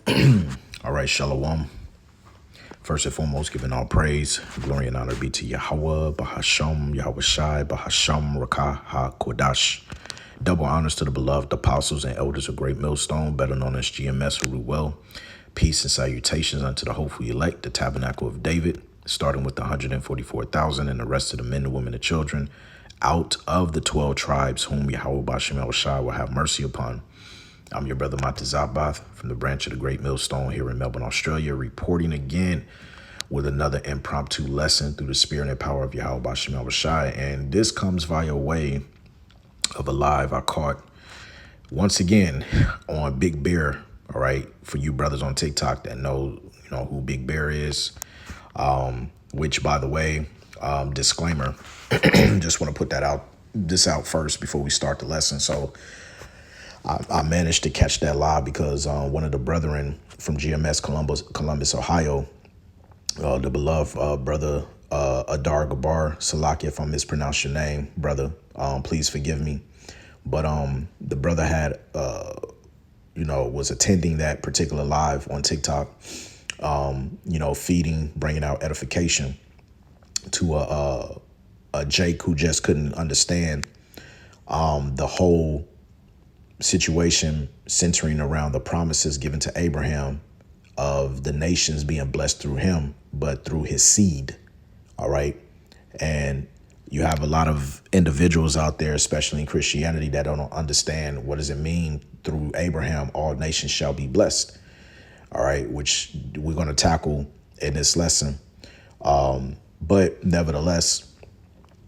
All right, Shalom. First and foremost, giving all praise, glory, and honor be to Yahweh, Bahasham, Yahweh Shai, Bahasham, Rakah, HaKodash. Double honors to the beloved apostles and elders of Great Millstone, better known as GMS, who rule well. Peace and salutations unto the hopeful elect, the tabernacle of David, starting with the 144,000 and the rest of the men and women and children out of the 12 tribes whom Yahweh Bashem El Shai will have mercy upon. I'm your brother Mata Zabath from the branch of the Great Millstone here in Melbourne, Australia, reporting again with another impromptu lesson through the spirit and power of Yahweh Bashem El Shai. And this comes via way of a live I caught once again on Big Bear. All right, for you brothers on TikTok that know, who Big Bear is, which, by the way, disclaimer, just want to put this out first before we start the lesson. So I managed to catch that live because one of the brethren from GMS Columbus, Ohio, the beloved brother Adar Gabar, Salaki, if I mispronounce your name, brother, please forgive me. But the brother had, was attending that particular live on TikTok, feeding, bringing out edification to a Jake who just couldn't understand the whole situation centering around the promises given to Abraham of the nations being blessed through him, but through his seed. All right. And you have a lot of individuals out there, especially in Christianity, that don't understand what does it mean through Abraham, all nations shall be blessed. All right. Which we're going to tackle in this lesson. But nevertheless,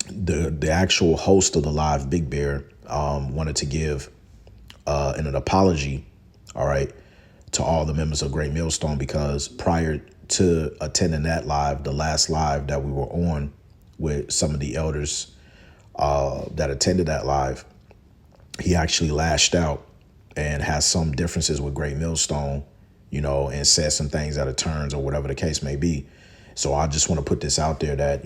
the actual host of the live, Big Bear, wanted to give an apology, all right, to all the members of Great Millstone, because prior to attending that live, the last live that we were on with some of the elders that attended that live, he actually lashed out and has some differences with Great Millstone, and said some things out of turns or whatever the case may be. So I just want to put this out there that,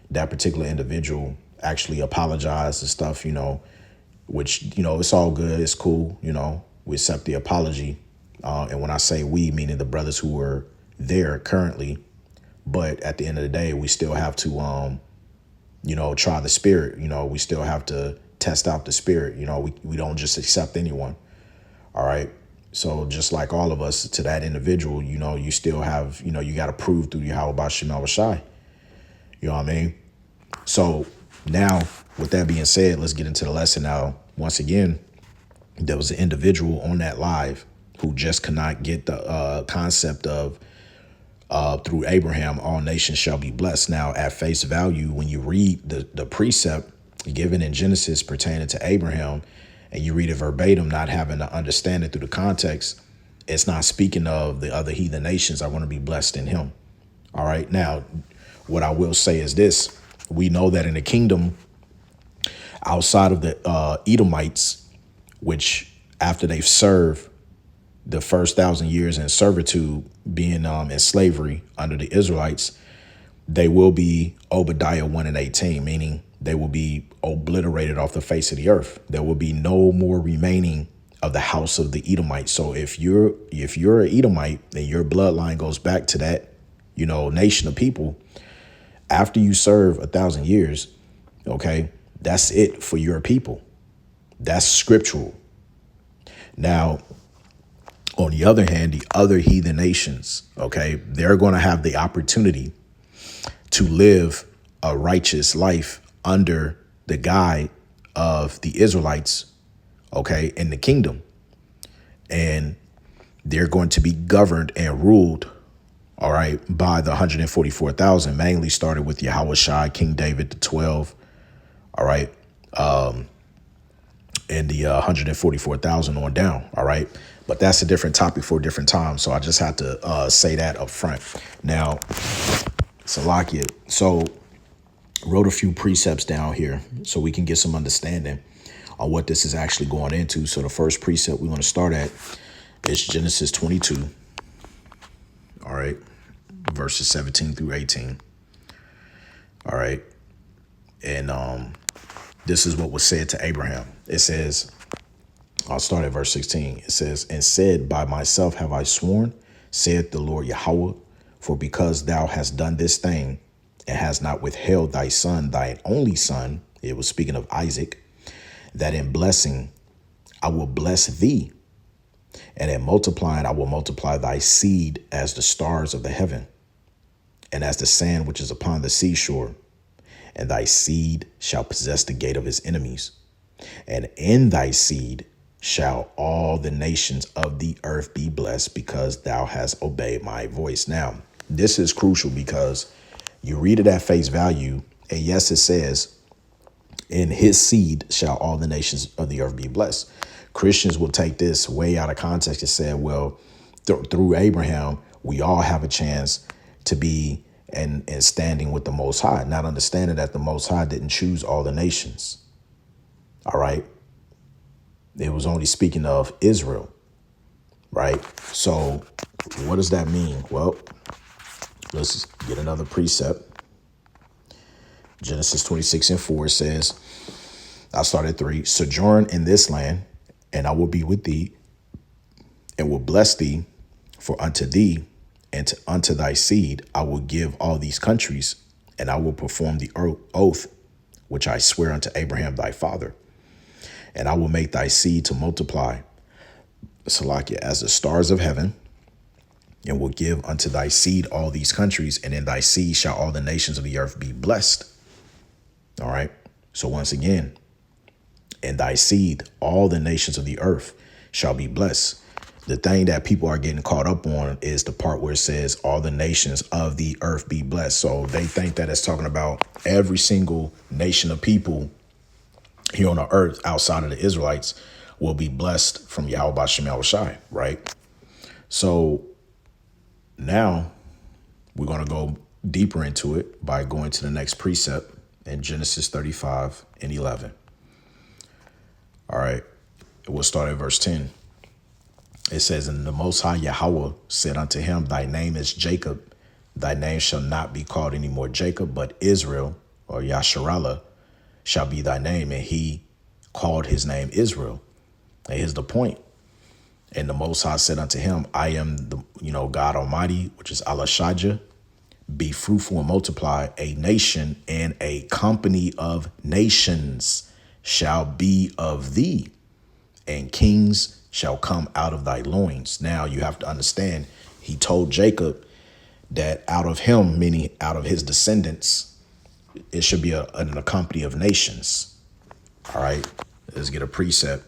that particular individual actually apologized and stuff, which, it's all good. It's cool. We accept the apology. And when I say we, meaning the brothers who were there currently. But at the end of the day, we still have to, try the spirit. We still have to test out the spirit. We don't just accept anyone. All right. So just like all of us, to that individual, you still have, you got to prove through Yahweh Bashem El Shai. You know what I mean? So now, with that being said, let's get into the lesson now. Once again, there was an individual on that live who just could not get the concept of through Abraham, all nations shall be blessed. Now, at face value, when you read the precept given in Genesis pertaining to Abraham, and you read it verbatim, not having to understand it through the context, it's not speaking of the other heathen nations are going to be blessed in him. All right. Now, what I will say is this. We know that in the kingdom, outside of the Edomites, which after they've served the first 1,000 years in servitude, being in slavery under the Israelites, they will be Obadiah 1:18, meaning they will be obliterated off the face of the earth. There will be no more remaining of the house of the Edomites. So if you're an Edomite and your bloodline goes back to that, nation of people, after you serve 1,000 years, okay, that's it for your people. That's scriptural. Now, on the other hand, the other heathen nations, okay, they're going to have the opportunity to live a righteous life under the guide of the Israelites, okay, in the kingdom. And they're going to be governed and ruled, all right, by the 144,000, mainly started with Yahweh Shai, King David, the 12, all right, and the 144,000 on down, all right. But that's a different topic for a different time. So I just had to say that up front. Now, Salakia, so wrote a few precepts down here so we can get some understanding on what this is actually going into. So the first precept we're going to start at is Genesis 22, all right, verses 17 through 18, all right. And this is what was said to Abraham. It says, I'll start at verse 16. It says, and said, by myself have I sworn, saith the Lord Yahweh, for because thou hast done this thing, and hast not withheld thy son, thine only son, it was speaking of Isaac, that in blessing I will bless thee, and in multiplying I will multiply thy seed as the stars of the heaven, and as the sand which is upon the seashore, and thy seed shall possess the gate of his enemies. And in thy seed shall all the nations of the earth be blessed, because thou hast obeyed my voice. Now, this is crucial because you read it at face value, and yes, it says, in his seed shall all the nations of the earth be blessed. Christians will take this way out of context and say, well, through Abraham, we all have a chance to be and standing with the Most High, not understanding that the Most High didn't choose all the nations. All right. It was only speaking of Israel. Right. So what does that mean? Well, let's get another precept. Genesis 26:4 says, I'll start at 3. Sojourn in this land, and I will be with thee, and will bless thee, for unto thee and unto thy seed I will give all these countries, and I will perform the oath which I swear unto Abraham thy father. And I will make thy seed to multiply, Salakia, as the stars of heaven, and will give unto thy seed all these countries, and in thy seed shall all the nations of the earth be blessed. All right. So once again, in thy seed, all the nations of the earth shall be blessed. The thing that people are getting caught up on is the part where it says all the nations of the earth be blessed. So they think that it's talking about every single nation of people here on the earth outside of the Israelites will be blessed from Yahweh B'Shem Yahushai, right? So now we're going to go deeper into it by going to the next precept in Genesis 35:11. All right, we'll start at verse 10. It says, and the Most High Yahweh said unto him, thy name is Jacob. Thy name shall not be called any more Jacob, but Israel, or Yasharallah, shall be thy name. And he called his name Israel. And here's the point. And the Most High said unto him, I am the, God Almighty, which is Allah Shajah. Be fruitful and multiply. A nation and a company of nations shall be of thee, and kings shall come out of thy loins. Now you have to understand, he told Jacob that out of him, meaning out of his descendants, it should be a company of nations. All right, let's get a precept.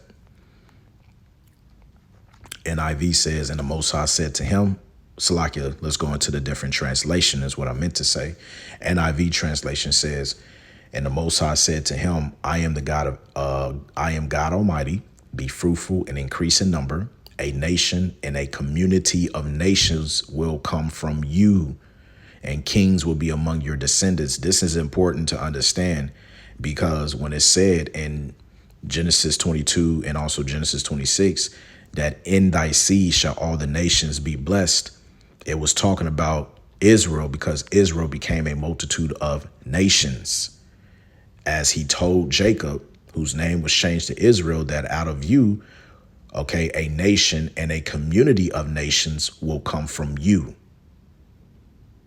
NIV says, and the Most High said to him, Salakia, let's go into the different translation is what I meant to say. NIV translation says, and the Most High said to him, I am God Almighty. Be fruitful and increase in number. A nation and a community of nations will come from you, and kings will be among your descendants. This is important to understand, because when it's said in Genesis 22 and also Genesis 26, that in thy seed shall all the nations be blessed, it was talking about Israel, because Israel became a multitude of nations. As he told Jacob, whose name was changed to Israel, that out of you, okay, a nation and a community of nations will come from you.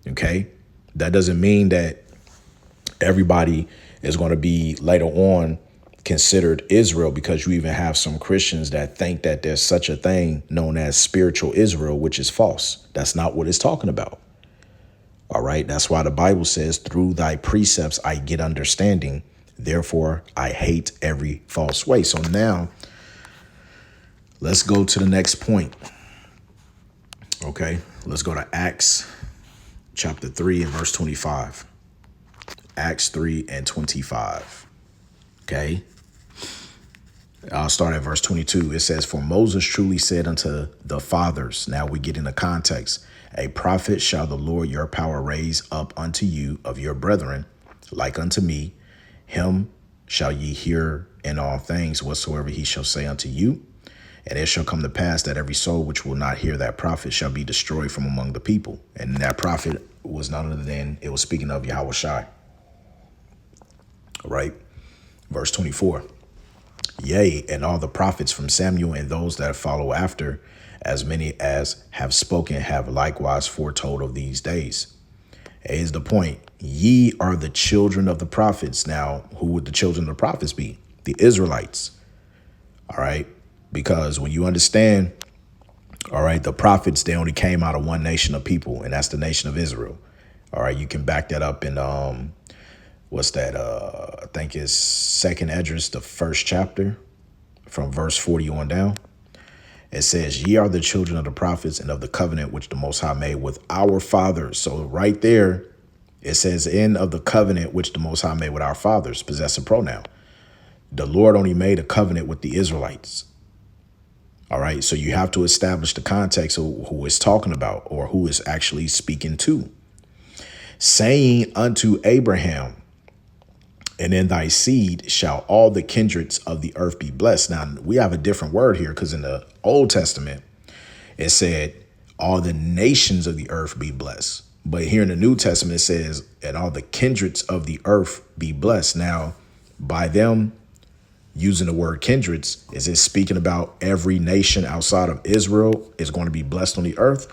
Okay, that doesn't mean that everybody is going to be later on considered Israel, because you even have some Christians that think that there's such a thing known as spiritual Israel, which is false. That's not what it's talking about. All right. That's why the Bible says, through thy precepts, I get understanding. Therefore, I hate every false way. So now let's go to the next point. OK, let's go to Acts chapter 3 and verse 25. Acts 3:25. OK, I'll start at verse 22. It says, for Moses truly said unto the fathers. Now we get into context. A prophet shall the Lord your power raise up unto you of your brethren, like unto me. Him shall ye hear in all things whatsoever he shall say unto you. And it shall come to pass that every soul which will not hear that prophet shall be destroyed from among the people. And that prophet was none other than, it was speaking of Yahweh Shai. All right. Verse 24. Yea, and all the prophets from Samuel and those that follow after, as many as have spoken, have likewise foretold of these days. Here's the point. Ye are the children of the prophets. Now, who would the children of the prophets be? The Israelites. All right. Because when you understand, all right, the prophets, they only came out of one nation of people, and that's the nation of Israel. All right. You can back that up in, what's that? I think it's Second Esdras, the first chapter from verse 40 on down. It says, ye are the children of the prophets and of the covenant which the Most High made with our fathers. So right there, it says, in of the covenant which the Most High made with our fathers, possessive pronoun. The Lord only made a covenant with the Israelites. All right. So you have to establish the context of who it's talking about or who is actually speaking to. Saying unto Abraham, and in thy seed shall all the kindreds of the earth be blessed. Now, we have a different word here because in the Old Testament, it said all the nations of the earth be blessed. But here in the New Testament, it says, and all the kindreds of the earth be blessed. Now, by them using the word kindreds, is it speaking about every nation outside of Israel is going to be blessed on the earth?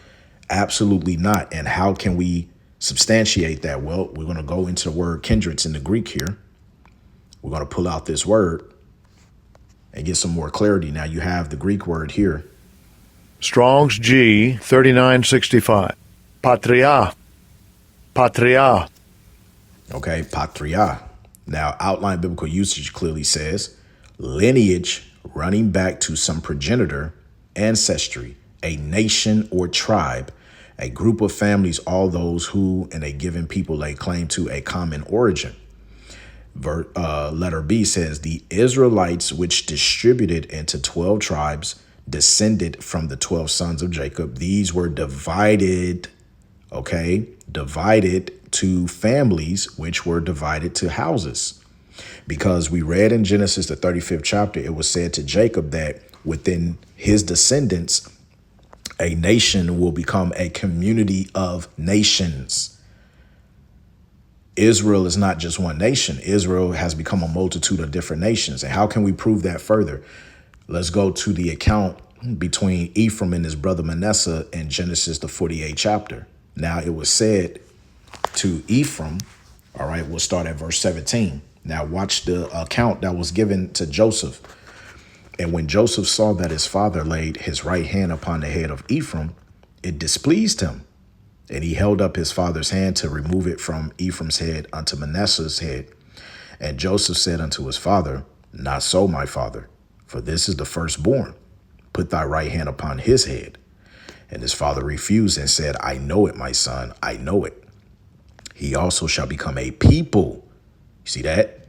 Absolutely not. And how can we substantiate that? Well, we're going to go into the word kindreds in the Greek here. We're going to pull out this word and get some more clarity. Now you have the Greek word here. Strong's G 3965. Patria. Patria. Okay, patria. Now, outline biblical usage clearly says lineage running back to some progenitor, ancestry, a nation or tribe, a group of families, all those who in a given people lay claim to a common origin. Letter B says the Israelites, which distributed into 12 tribes, descended from the 12 sons of Jacob. These were divided, divided to families, which were divided to houses. Because we read in Genesis, the 35th chapter, it was said to Jacob that within his descendants, a nation will become a community of nations. Israel is not just one nation. Israel has become a multitude of different nations. And how can we prove that further? Let's go to the account between Ephraim and his brother Manasseh in Genesis, the 48th chapter. Now, it was said to Ephraim, all right, we'll start at verse 17. Now, watch the account that was given to Joseph. And when Joseph saw that his father laid his right hand upon the head of Ephraim, it displeased him. And he held up his father's hand to remove it from Ephraim's head unto Manasseh's head. And Joseph said unto his father, not so, my father, for this is the firstborn. Put thy right hand upon his head. And his father refused and said, I know it, my son, I know it. He also shall become a people. You see that?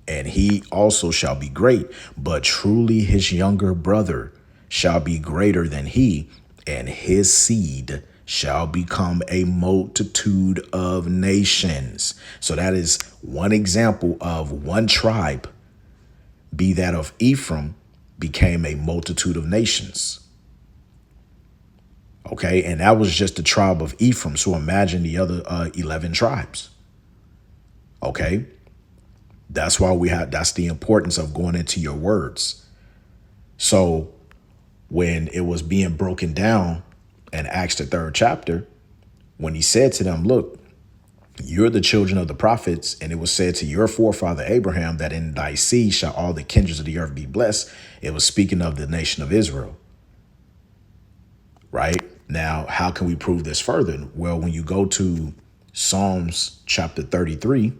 And he also shall be great. But truly his younger brother shall be greater than he, and his seed shall become a multitude of nations. So that is one example of one tribe, be that of Ephraim, became a multitude of nations. Okay, and that was just the tribe of Ephraim. So imagine the other 11 tribes. Okay, that's why that's the importance of going into your words. So when it was being broken down in Acts, the 3rd chapter, when he said to them, look, you're the children of the prophets, and it was said to your forefather Abraham that in thy seed shall all the kindreds of the earth be blessed. It was speaking of the nation of Israel. Right? Now, how can we prove this further? Well, when you go to Psalms chapter 33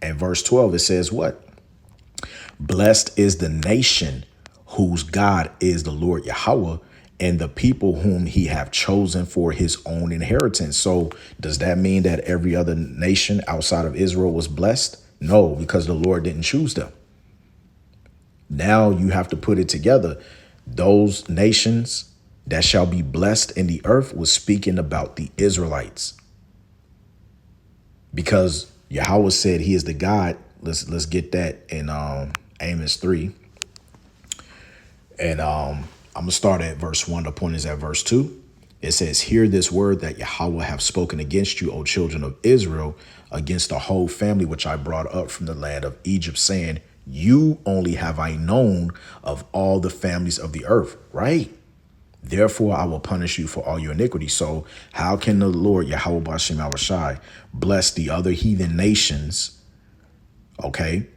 and verse 12, it says what? Blessed is the nation whose God is the Lord Yahweh, and the people whom he have chosen for his own inheritance. So does that mean that every other nation outside of Israel was blessed? No, because the Lord didn't choose them. Now you have to put it together. Those nations that shall be blessed in the earth was speaking about the Israelites. Because Yahweh said he is the God. Let's get that in Amos 3. And I'm going to start at verse 1. The point is at verse 2. It says, hear this word that Yahweh have spoken against you, O children of Israel, against the whole family which I brought up from the land of Egypt, saying, You only have I known of all the families of the earth, right? Therefore, I will punish you for all your iniquity. So how can the Lord, Yahweh Bashem Awashai, bless the other heathen nations, okay,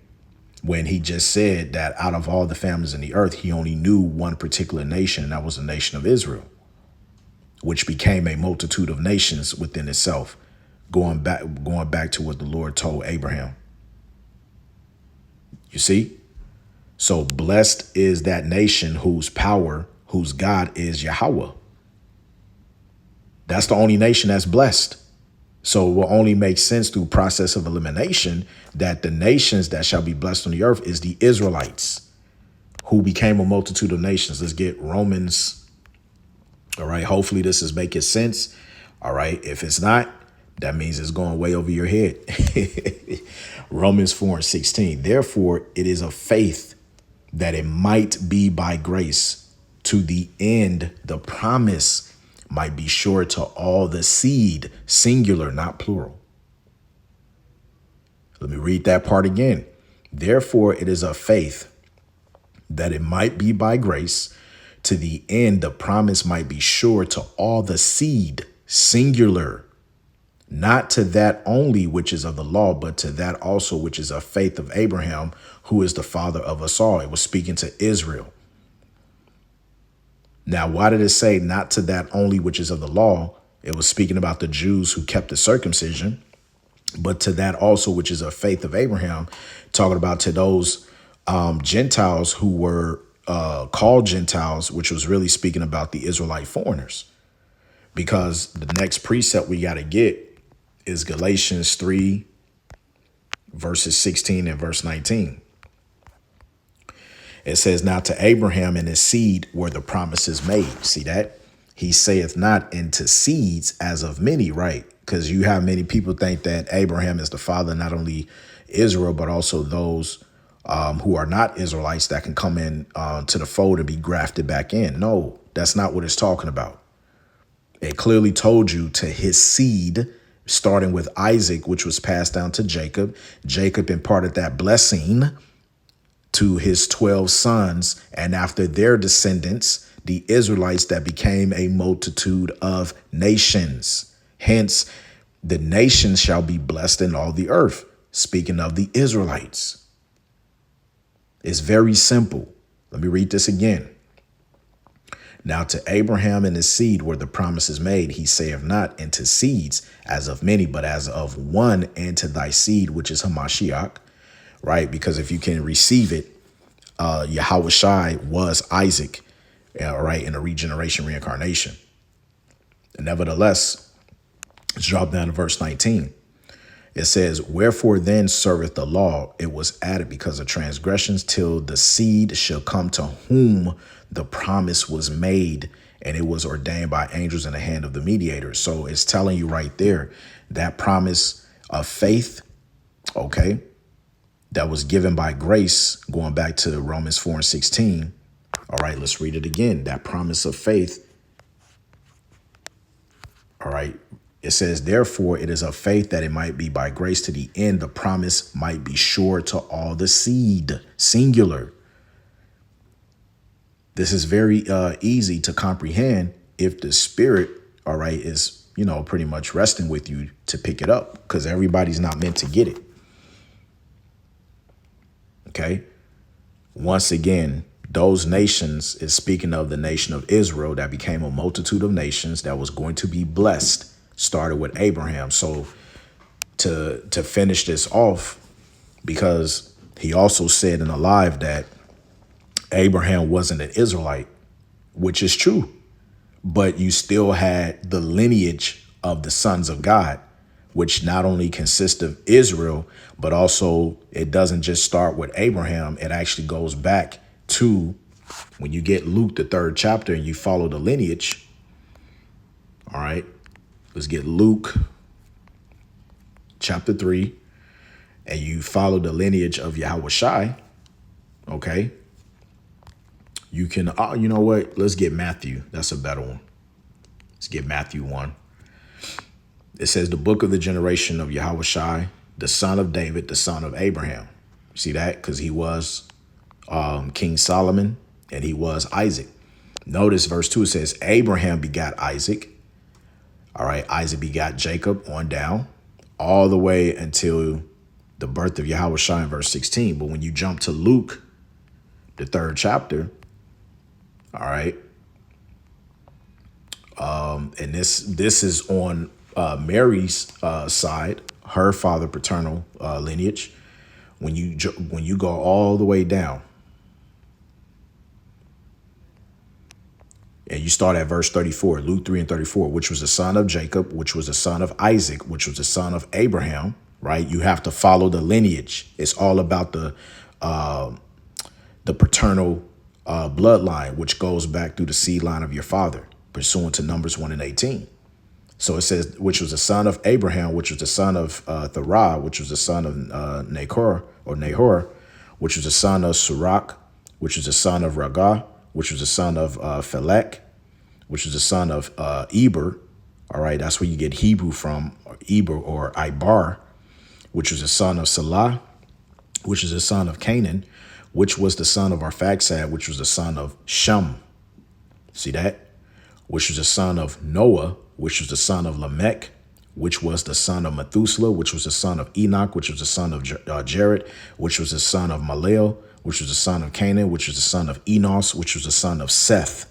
when he just said that out of all the families in the earth, he only knew one particular nation, and that was the nation of Israel, which became a multitude of nations within itself, going back to what the Lord told Abraham. You see? So blessed is that nation whose power, whose God is Yahweh. That's the only nation that's blessed. So it will only make sense through process of elimination that the nations that shall be blessed on the earth is the Israelites, who became a multitude of nations. Let's get Romans. All right. Hopefully this is making sense. All right. If it's not, that means it's going way over your head. Romans 4:16. Therefore, it is of faith that it might be by grace, to the end the promise might be sure to all the seed, singular, not plural. Let me read that part again. Therefore, it is of faith that it might be by grace, to the end the promise might be sure to all the seed, singular, not to that only which is of the law, but to that also which is of faith of Abraham, who is the father of us all. It was speaking to Israel. Now, why did it say not to that only which is of the law? It was speaking about the Jews who kept the circumcision, but to that also which is of faith of Abraham, talking about to those Gentiles who were called Gentiles, which was really speaking about the Israelite foreigners. Because the next precept we got to get is Galatians 3, verses 16 and verse 19. It says, now to Abraham and his seed were the promises made. See that? He saith not into seeds as of many, right? Because you have many people think that Abraham is the father, not only Israel, but also those who are not Israelites that can come in to the fold and be grafted back in. No, that's not what it's talking about. It clearly told you to his seed, starting with Isaac, which was passed down to Jacob. Jacob imparted that blessing to his 12 sons, and after their descendants, the Israelites that became a multitude of nations. Hence, the nations shall be blessed in all the earth. Speaking of the Israelites. It's very simple. Let me read this again. Now to Abraham and his seed were the promises made. He saith not into seeds as of many, but as of one, and to thy seed, which is Hamashiach. Right? Because if you can receive it, Yahweh Shai was Isaac, right, in a regeneration, reincarnation. And nevertheless, let's drop down to verse 19. It says, wherefore then serveth the law? It was added because of transgressions, till the seed shall come to whom the promise was made, and it was ordained by angels in the hand of the mediator. So it's telling you right there that promise of faith, okay, that was given by grace, going back to Romans 4:16. All right, let's read it again. That promise of faith. All right. It says, therefore, it is of faith that it might be by grace, to the end the promise might be sure to all the seed, singular. This is very easy to comprehend if the Spirit, all right, is, pretty much resting with you to pick it up, because everybody's not meant to get it. Okay. Once again, those nations is speaking of the nation of Israel that became a multitude of nations that was going to be blessed, started with Abraham. So to finish this off, because he also said in Alive that Abraham wasn't an Israelite, which is true, but you still had the lineage of the sons of God, which not only consists of Israel, but also it doesn't just start with Abraham. It actually goes back to when you get Luke, the 3rd chapter, and you follow the lineage. All right, let's get Luke chapter 3, and you follow the lineage of Yahweh Shai. Okay, you can, you know what? Let's get Matthew. That's a better one. Let's get Matthew 1. It says, the book of the generation of Yahweh Shai, the son of David, the son of Abraham. See that? Because he was King Solomon and he was Isaac. Notice verse 2 says, Abraham begot Isaac. All right, Isaac begot Jacob on down all the way until the birth of Yahweh Shai in verse 16. But when you jump to Luke, the 3rd chapter, all right, and this is on Mary's side, her father paternal lineage. When you go all the way down, and you start at verse 34, Luke 3 and 34, which was the son of Jacob, which was the son of Isaac, which was the son of Abraham, right? You have to follow the lineage. It's all about the paternal bloodline, which goes back through the seed line of your father, pursuant to Numbers 1 and 18. So it says, which was the son of Abraham, which was the son of Thera, which was the son of Nahor, which was the son of Surak, which was the son of Ragah, which was the son of Phelek, which was the son of Eber. All right, that's where you get Hebrew from, or Eber or Ibar, which was the son of Salah, which is the son of Canaan, which was the son of Arphaxad, which was the son of Shem. See that? Which was the son of Noah, which was the son of Lamech, which was the son of Methuselah, which was the son of Enoch, which was the son of Jared, which was the son of Malel, which was the son of Canaan, which was the son of Enos, which was the son of Seth,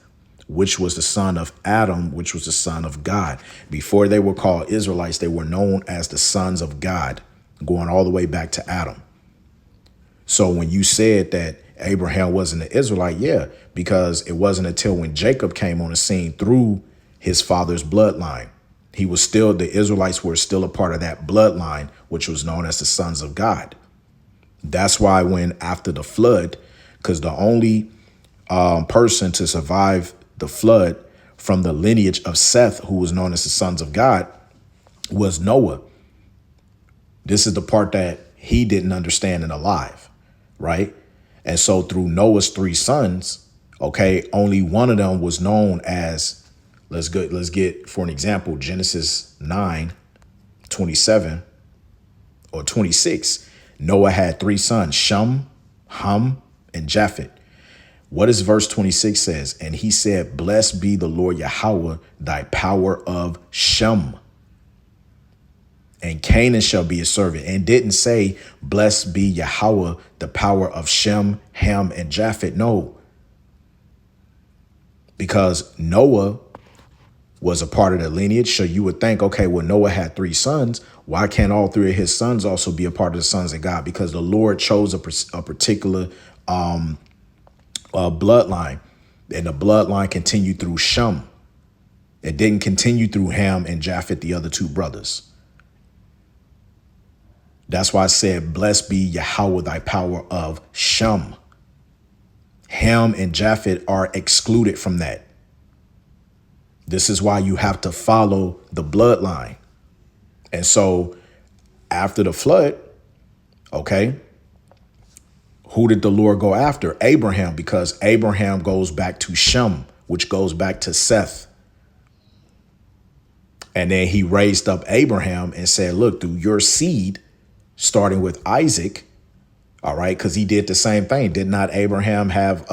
which was the son of Adam, which was the son of God. Before they were called Israelites, they were known as the sons of God, going all the way back to Adam. So when you said that Abraham wasn't an Israelite, yeah, because it wasn't until when Jacob came on the scene through his father's bloodline. He was still, the Israelites were still a part of that bloodline, which was known as the sons of God. That's why when after the flood, because the only person to survive the flood from the lineage of Seth, who was known as the sons of God, was Noah. This is the part that he didn't understand and alive, right? And so through Noah's 3 sons, okay, only one of them was known as, let's get for an example, Genesis 9:27 or 26. Noah had 3 sons, Shem, Ham, and Japheth. What does verse 26 says? And he said, blessed be the Lord Yahweh, thy power of Shem. And Canaan shall be a servant. And didn't say, blessed be Yahweh, the power of Shem, Ham, and Japheth. No. Because Noah was a part of the lineage. So you would think, okay, well, Noah had 3 sons. Why can't all 3 of his sons also be a part of the sons of God? Because the Lord chose a particular bloodline, and the bloodline continued through Shem. It didn't continue through Ham and Japheth, the other 2 brothers. That's why I said, blessed be Yahweh, thy power of Shem. Ham and Japheth are excluded from that. This is why you have to follow the bloodline. And so after the flood, okay, who did the Lord go after? Abraham, because Abraham goes back to Shem, which goes back to Seth. And then he raised up Abraham and said, look, through your seed, starting with Isaac, all right, because he did the same thing. Did not Abraham have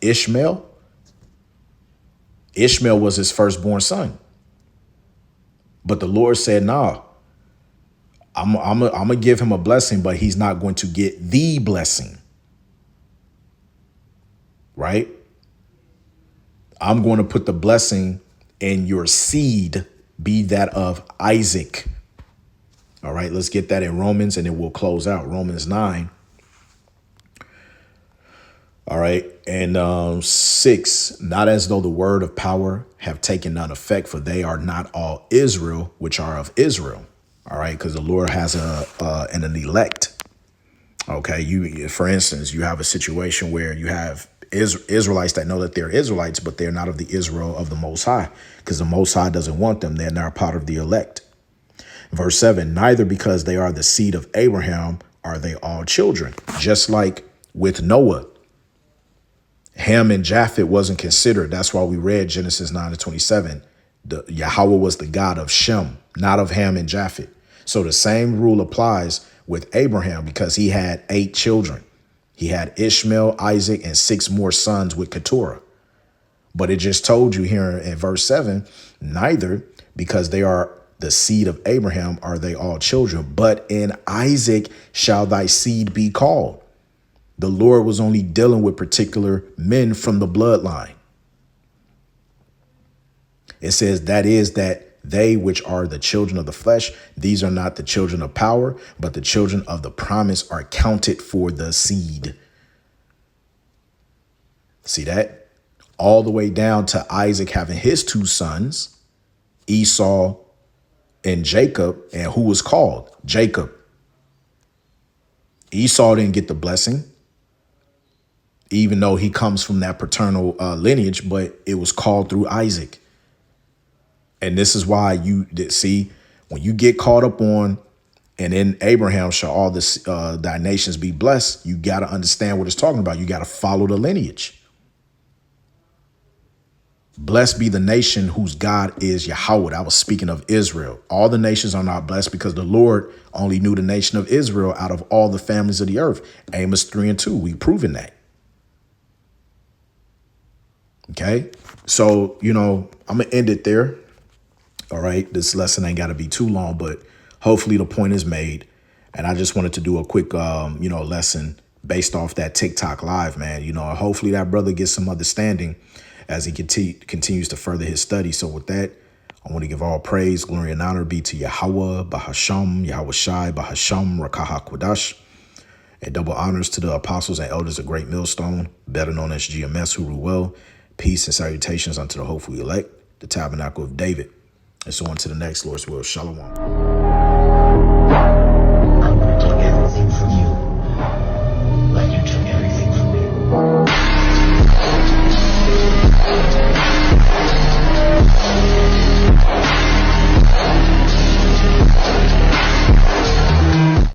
Ishmael? Ishmael was his firstborn son. But the Lord said, nah, I'm going to give him a blessing, but he's not going to get the blessing. Right? I'm going to put the blessing in your seed, be that of Isaac. All right, let's get that in Romans and then we'll close out. Romans 9. All right, and 6, not as though the word of power have taken none effect, for they are not all Israel, which are of Israel. All right, because the Lord has an elect. Okay, you, for instance, you have a situation where you have Israelites that know that they're Israelites, but they're not of the Israel of the Most High, because the Most High doesn't want them. They're not part of the elect. Verse 7, neither because they are the seed of Abraham are they all children. Just like with Noah, Ham and Japheth wasn't considered. That's why we read Genesis 9:27. Yahweh was the God of Shem, not of Ham and Japheth. So the same rule applies with Abraham because he had 8 children. He had Ishmael, Isaac, and 6 more sons with Keturah. But it just told you here in verse 7, neither, because they are the seed of Abraham, are they all children, but in Isaac shall thy seed be called. The Lord was only dealing with particular men from the bloodline. It says that is that they which are the children of the flesh, these are not the children of power, but the children of the promise are counted for the seed. See that? All the way down to Isaac having his 2 sons, Esau and Jacob, and who was called? Jacob. Esau didn't get the blessing, even though he comes from that paternal lineage, but it was called through Isaac. And this is why you see, when you get caught up on, and in Abraham shall all this thy nations be blessed, you got to understand what it's talking about. You got to follow the lineage. Blessed be the nation whose God is Yahweh. I was speaking of Israel. All the nations are not blessed because the Lord only knew the nation of Israel out of all the families of the earth. Amos 3:2. We've proven that. Okay. So, I'm going to end it there. All right. This lesson ain't got to be too long, but hopefully the point is made. And I just wanted to do a quick, lesson based off that TikTok live, man. Hopefully that brother gets some understanding as he continues to further his study. So with that, I want to give all praise, glory, and honor be to Yahweh, Bahasham, Yahweh Shai, Bahasham, Rakaha Kwadash, and double honors to the apostles and elders of Great Millstone, better known as GMS, who rule well. Peace and salutations unto the hopeful elect, the tabernacle of David. And so on to the next, Lord's will. Shalom.